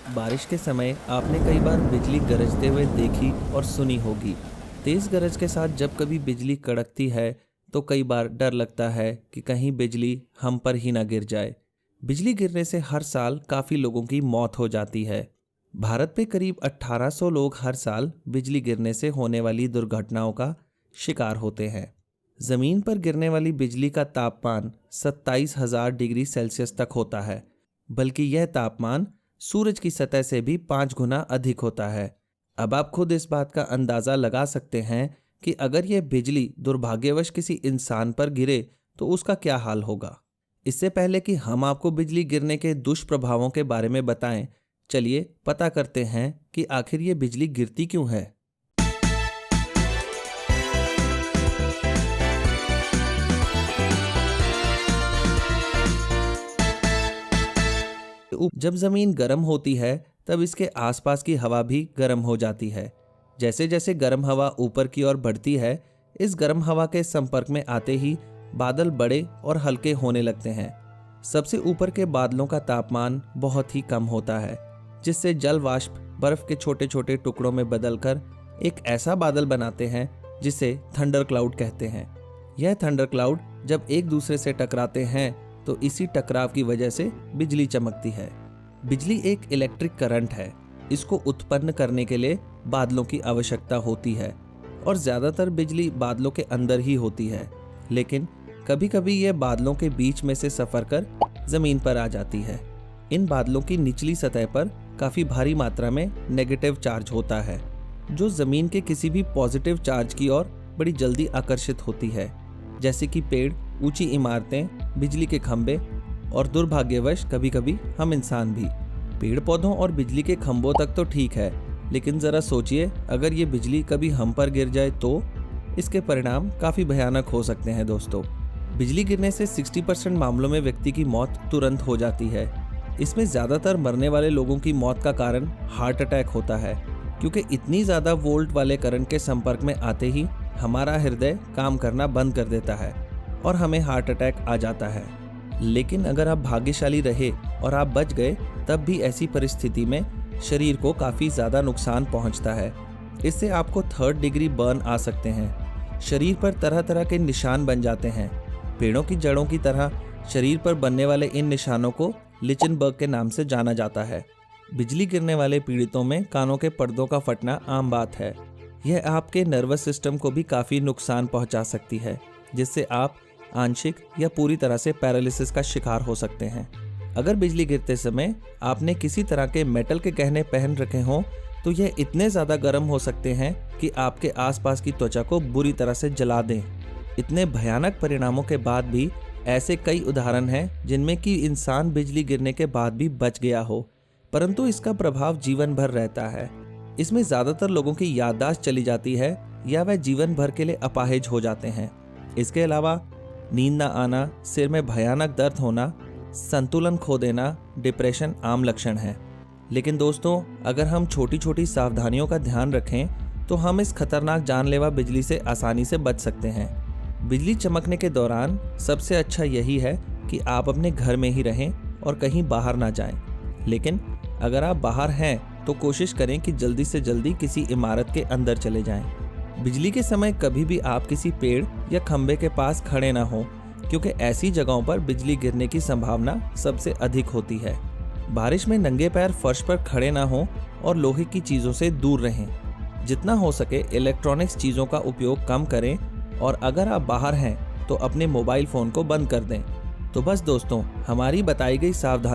बारिश के समय आपने कई बार बिजली गरजते हुए देखी और सुनी होगी। तेज गरज के साथ जब कभी बिजली कड़कती है तो कई बार डर लगता है कि कहीं बिजली हम पर ही ना गिर जाए। बिजली गिरने से हर साल काफी लोगों की मौत हो जाती है। भारत में करीब 1800 लोग हर साल बिजली गिरने से होने वाली दुर्घटनाओं का शिकार होते हैं। जमीन पर गिरने वाली बिजली का तापमान 27,000 डिग्री सेल्सियस तक होता है, बल्कि यह तापमान सूरज की सतह से भी 5 गुना अधिक होता है। अब आप खुद इस बात का अंदाजा लगा सकते हैं कि अगर यह बिजली दुर्भाग्यवश किसी इंसान पर गिरे तो उसका क्या हाल होगा। इससे पहले कि हम आपको बिजली गिरने के दुष्प्रभावों के बारे में बताएं, चलिए पता करते हैं कि आखिर ये बिजली गिरती क्यों है। जब जमीन गर्म होती है तब इसके आसपास की हवा भी गर्म हो जाती है। जैसे जैसे गर्म हवा ऊपर की ओर बढ़ती है, इस गर्म हवा के संपर्क में आते ही बादल बड़े और हल्के होने लगते हैं। सबसे ऊपर के बादलों का तापमान बहुत ही कम होता है, जिससे जल वाष्प बर्फ के छोटे छोटे टुकड़ों में बदलकर एक ऐसा बादल बनाते हैं जिसे थंडर क्लाउड कहते हैं। यह थंडर क्लाउड जब एक दूसरे से टकराते हैं तो इसी टकराव की वजह से बिजली चमकती है। बिजली एक इलेक्ट्रिक करंट है। इसको उत्पन्न करने के लिए बादलों की आवश्यकता होती है और ज़्यादातर बिजली बादलों के अंदर ही होती है, लेकिन कभी कभी यह बादलों के बीच में से सफ़र कर ज़मीन पर आ जाती है। इन बादलों की निचली सतह पर काफ़ी भारी मात्रा में नेगेटिव चार्ज होता है, जो ज़मीन के किसी भी पॉजिटिव चार्ज की ओर बड़ी जल्दी आकर्षित होती है, जैसे कि पेड़, ऊंची इमारतें, बिजली के खंभे और दुर्भाग्यवश कभी कभी हम इंसान भी। पेड़ पौधों और बिजली के खंभों तक तो ठीक है, लेकिन ज़रा सोचिए अगर ये बिजली कभी हम पर गिर जाए तो इसके परिणाम काफ़ी भयानक हो सकते हैं। दोस्तों, बिजली गिरने से 60% मामलों में व्यक्ति की मौत तुरंत हो जाती है। इसमें ज़्यादातर मरने वाले लोगों की मौत का कारण हार्ट अटैक होता है, क्योंकि इतनी ज़्यादा वोल्ट वाले करंट के संपर्क में आते ही हमारा हृदय काम करना बंद कर देता है और हमें हार्ट अटैक आ जाता है। लेकिन अगर आप भाग्यशाली रहे और आप बच गए, तब भी ऐसी परिस्थिति में शरीर को काफ़ी ज़्यादा नुकसान पहुंचता है। इससे आपको 3rd डिग्री बर्न आ सकते हैं। शरीर पर तरह तरह के निशान बन जाते हैं। पेड़ों की जड़ों की तरह शरीर पर बनने वाले इन निशानों को लिचनबर्ग के नाम से जाना जाता है। बिजली गिरने वाले पीड़ितों में कानों के पर्दों का फटना आम बात है। यह आपके नर्वस सिस्टम को भी काफ़ी नुकसान पहुंचा सकती है, जिससे आप आंशिक या पूरी तरह से पैरालिसिस का शिकार हो सकते हैं। अगर बिजली गिरते समय आपने किसी तरह के मेटल के गहने पहन रखे हों तो यह इतने ज़्यादा गर्म हो सकते हैं कि आपके आसपास की त्वचा को बुरी तरह से जला दें। इतने भयानक परिणामों के बाद भी ऐसे कई उदाहरण हैं जिनमें कि इंसान बिजली गिरने के बाद भी बच गया हो, परंतु इसका प्रभाव जीवन भर रहता है। इसमें ज़्यादातर लोगों की याददाश्त चली जाती है या वह जीवन भर के लिए अपाहिज हो जाते हैं। इसके अलावा नींद न आना, सिर में भयानक दर्द होना, संतुलन खो देना, डिप्रेशन आम लक्षण हैं। लेकिन दोस्तों, अगर हम छोटी छोटी सावधानियों का ध्यान रखें तो हम इस खतरनाक जानलेवा बिजली से आसानी से बच सकते हैं। बिजली चमकने के दौरान सबसे अच्छा यही है कि आप अपने घर में ही रहें और कहीं बाहर ना जाएं। लेकिन अगर आप बाहर हैं तो कोशिश करें कि जल्दी से जल्दी किसी इमारत के अंदर चले जाएं। बिजली के समय कभी भी आप किसी पेड़ या खंभे के पास खड़े ना हों, क्योंकि ऐसी जगहों पर बिजली गिरने की संभावना सबसे अधिक होती है। बारिश में नंगे पैर फर्श पर खड़े ना हों और लोहे की चीज़ों से दूर रहें। जितना हो सके इलेक्ट्रॉनिक्स चीज़ों का उपयोग कम करें और अगर आप बाहर हैं तो अपने मोबाइल फ़ोन को बंद कर दें। तो बस दोस्तों, हमारी बताई गई सावधानी